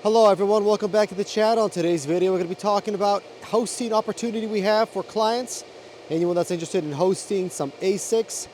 Hello everyone, welcome back to the channel. In today's video we're going to be talking about hosting opportunity we have for clients. Anyone that's interested in hosting some ASICs.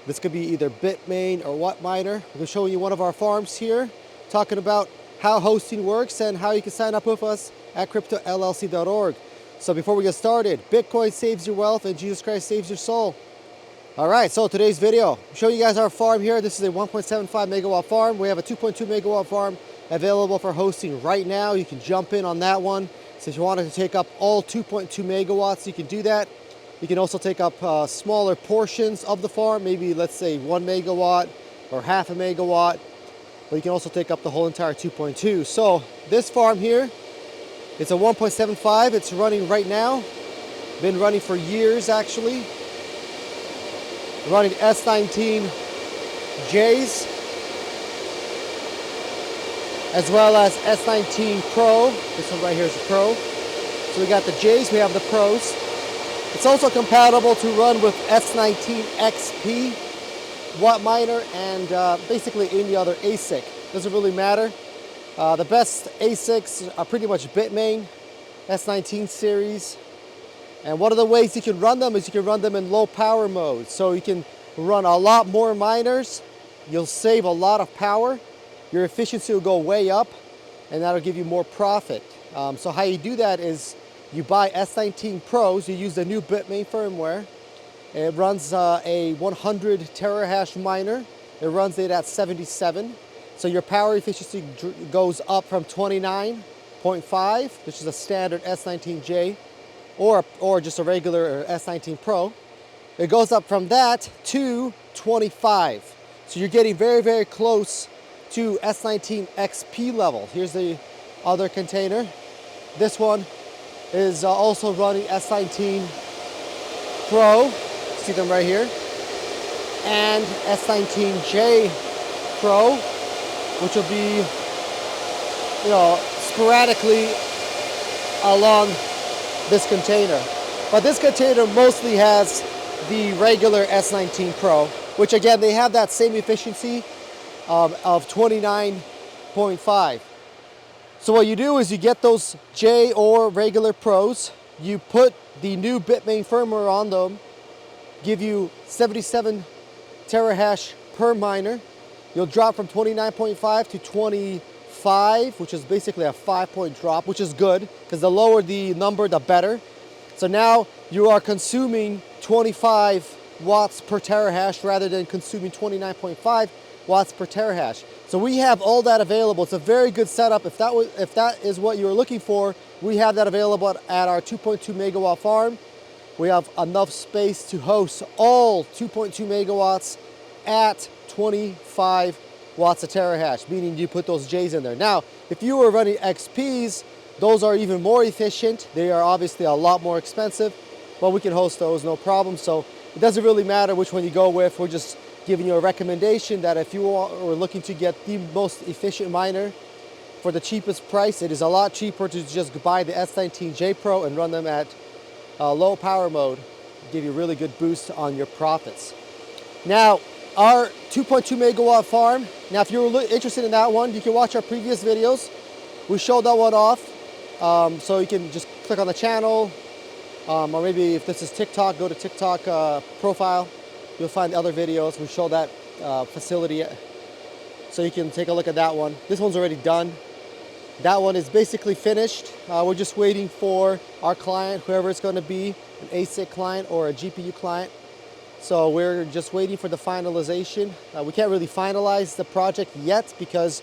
This could be either Bitmain or Whatminer. We're showing you one of our farms here, talking about how hosting works and how you can sign up with us at cryptollc.org. So before we get started, Bitcoin saves your wealth and Jesus Christ saves your soul. Alright, so today's video, I'm showing you guys our farm here. This is a 1.75 megawatt farm. We have a 2.2 megawatt farm available for hosting right now. You can jump in on that one. So if you wanted to take up all 2.2 megawatts, you can do that. You can also take up smaller portions of the farm, maybe let's say 1 megawatt or half a megawatt. But you can also take up the whole entire 2.2. So this farm here, it's a 1.75. It's running right now. Been running for years actually. Running S19Js as well as S19 Pro. This one right here is the Pro. So we got the Js, we have the Pros. It's also compatible to run with S19 XP, Whatminer, and basically any other ASIC. Doesn't really matter. The best ASICs are pretty much Bitmain, S19 series. And one of the ways you can run them is you can run them in low power mode. So you can run a lot more miners. You'll save a lot of power. Your efficiency will go way up and that'll give you more profit. So how you do that is you buy S19 Pros, you use the new Bitmain firmware. It runs a 100 terahash miner. It runs it at 77. So your power efficiency goes up from 29.5, which is a standard S19J, or just a regular S19 Pro. It goes up from that to 25. So you're getting very, very close to S19 XP level. Here's the other container. This one is also running S19 Pro. See them right here. And S19J Pro, which will be, sporadically along this container. But this container mostly has the regular S19 Pro, which again, they have that same efficiency of 29.5. So what you do is you get those J or regular Pros, you put the new Bitmain firmware on them, give you 77 terahash per miner. You'll drop from 29.5 to 25, which is basically a 5-point drop, which is good because the lower the number, the better. So now you are consuming 25 watts per terahash rather than consuming 29.5 watts per terahash. So we have all that available. It's a very good setup. If that is what you're looking for, we have that available at our 2.2 megawatt farm. We have enough space to host all 2.2 megawatts at 25 watts a terahash, meaning you put those J's in there. Now, if you were running XPs, those are even more efficient. They are obviously a lot more expensive, but we can host those no problem. So it doesn't really matter which one you go with. We're just giving you a recommendation that if you are looking to get the most efficient miner for the cheapest price, it is a lot cheaper to just buy the S19J Pro and run them at low power mode. Give you a really good boost on your profits. Now, our 2.2 megawatt farm, now if you're interested in that one, you can watch our previous videos. We showed that one off. So you can just click on the channel, or maybe if this is TikTok, go to TikTok profile. You'll find the other videos. We show that facility, so you can take a look at that one. This one's already done. That one is basically finished. We're just waiting for our client, whoever it's going to be, an ASIC client or a GPU client. So we're just waiting for the finalization. We can't really finalize the project yet because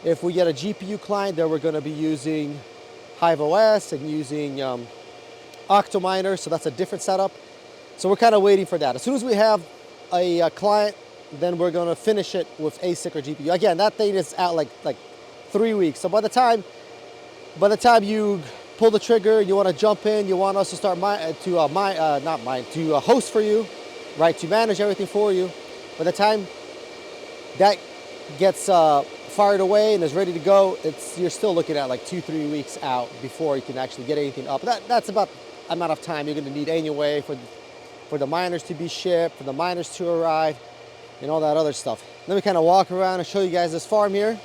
if we get a GPU client, then we're going to be using hiveos and using octominer. So that's a different setup. So we're kind of waiting for that. As soon as we have a client, then we're going to finish it with ASIC or GPU. Again, that thing is out like 3 weeks. So by the time you pull the trigger, you want to jump in, you want us to start to host for you, right? To manage everything for you. By the time that gets fired away and is ready to go, you're still looking at like 2-3 weeks out before you can actually get anything up. That's about the amount of time you're going to need anyway for the miners to be shipped, for the miners to arrive, and all that other stuff. Let me kind of walk around and show you guys this farm here.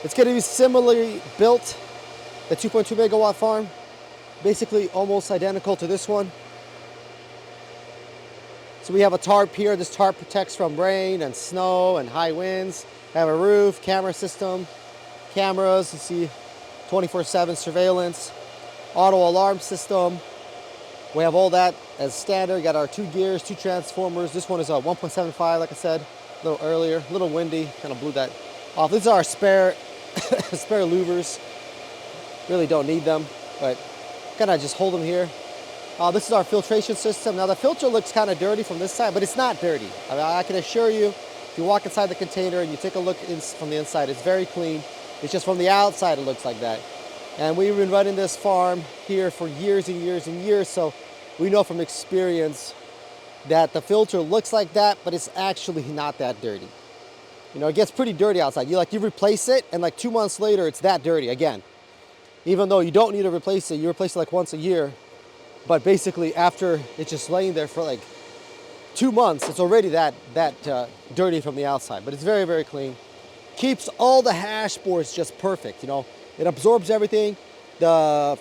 It's going to be similarly built, the 2.2 megawatt farm, basically almost identical to this one. So we have a tarp here. This tarp protects from rain and snow and high winds. We have a roof, camera system, cameras, you see 24/7 surveillance, auto alarm system. We have all that as standard. We got our 2 gears, 2 transformers. This one is a 1.75, like I said a little earlier. A little windy, kind of blew that off. These are our spare spare louvers. Really don't need them, but kind of just hold them here. This is our filtration system. Now the filter looks kind of dirty from this side, but it's not dirty. I mean, I can assure you, if you walk inside the container and you take a look from the inside, it's very clean. It's just from the outside it looks like that. And we've been running this farm here for years and years and years, so we know from experience that the filter looks like that, but it's actually not that dirty. You know, it gets pretty dirty outside. You replace it, and like 2 months later, it's that dirty again. Even though you don't need to replace it, you replace it like once a year. But basically, after it's just laying there for like 2 months, it's already that dirty from the outside. But it's very, very clean. Keeps all the hash boards just perfect. You know, it absorbs everything. The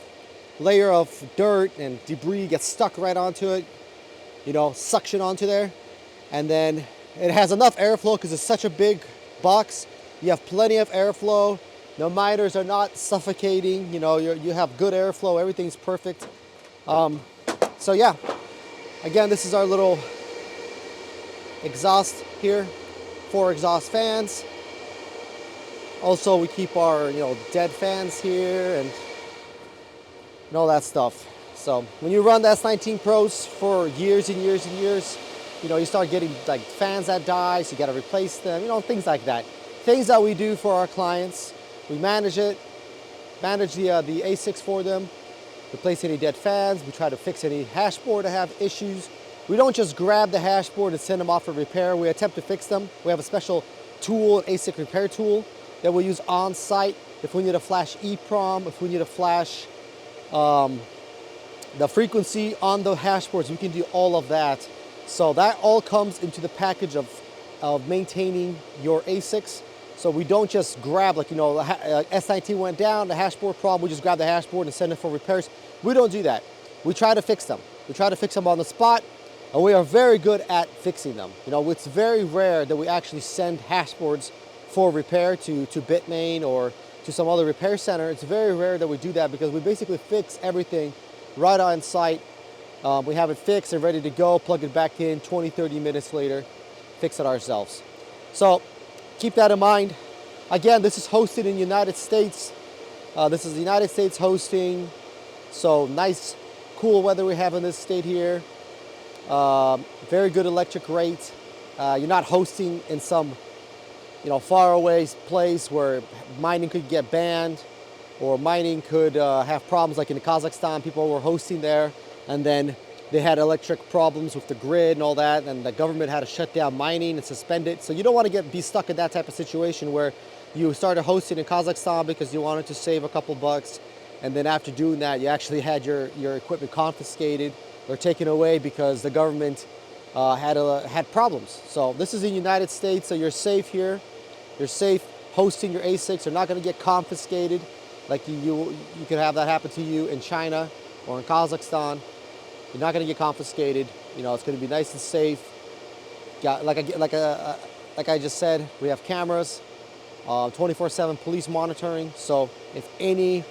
layer of dirt and debris gets stuck right onto it. You know, suction onto there, and then it has enough airflow because it's such a big box. You have plenty of airflow. The miners are not suffocating. You know, you have good airflow. Everything's perfect. So yeah, again, this is our little exhaust here, 4 exhaust fans. Also, we keep our, dead fans here and all that stuff. So when you run the S19 Pros for years and years and years, you start getting like fans that die, so you got to replace them, things like that. Things that we do for our clients. We manage it, manage the ASICs for them, replace any dead fans. We try to fix any hash board that have issues. We don't just grab the hash board and send them off for repair. We attempt to fix them. We have a special tool, an ASIC repair tool, that we use on site. If we need to flash EEPROM, if we need to flash the frequency on the hash boards, we can do all of that. So that all comes into the package of maintaining your ASICs. So we don't just grab, S19 went down, the hash board problem, we just grab the hash board and send it for repairs. We don't do that. We try to fix them. We try to fix them on the spot, and we are very good at fixing them. It's very rare that we actually send hash boards for repair to Bitmain or to some other repair center. It's very rare that we do that because we basically fix everything right on site. We have it fixed and ready to go, plug it back in 20, 30 minutes later, fix it ourselves. So keep that in mind. Again, this is hosted in the United States. This is the United States hosting. So nice, cool weather we have in this state here. Very good electric rate. You're not hosting in some, far away place where mining could get banned or mining could have problems, like in Kazakhstan. People were hosting there, and then they had electric problems with the grid and all that, and the government had to shut down mining and suspend it. So you don't want to be stuck in that type of situation where you started hosting in Kazakhstan because you wanted to save a couple bucks, and then after doing that, you actually had your equipment confiscated or taken away because the government had problems. So this is in the United States, so you're safe here. You're safe hosting your ASICs. They're not going to get confiscated like you could have that happen to you in China or in Kazakhstan. You're not going to get confiscated. It's going to be nice and safe. Like I just said, we have cameras, 24/7 police monitoring. So if any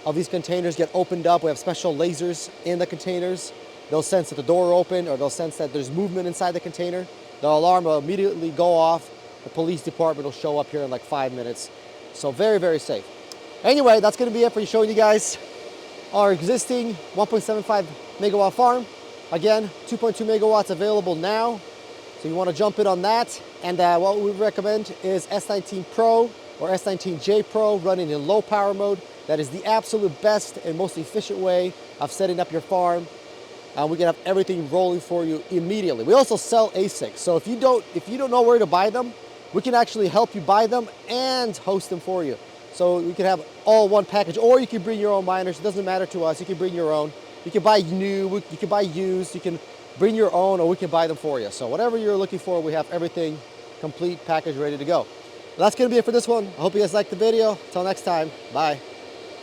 of these containers get opened up, we have special lasers in the containers. They'll sense that the door opened, or they'll sense that there's movement inside the container. The alarm will immediately go off. The police department will show up here in like 5 minutes. So very, very safe. Anyway, that's going to be it for showing you guys our existing 1.75 megawatt farm. Again, 2.2 megawatts available now. So you want to jump in on that. And what we recommend is S19 Pro or S19J Pro running in low power mode. That is the absolute best and most efficient way of setting up your farm. We can have everything rolling for you immediately. We also sell ASICs. So if you don't know where to buy them, we can actually help you buy them and host them for you. So we can have all one package, or you can bring your own miners. It doesn't matter to us. You can bring your own. You can buy new, you can buy used, you can bring your own, or we can buy them for you. So whatever you're looking for, we have everything complete, package, ready to go. That's going to be it for this one. I hope you guys liked the video. Until next time, bye.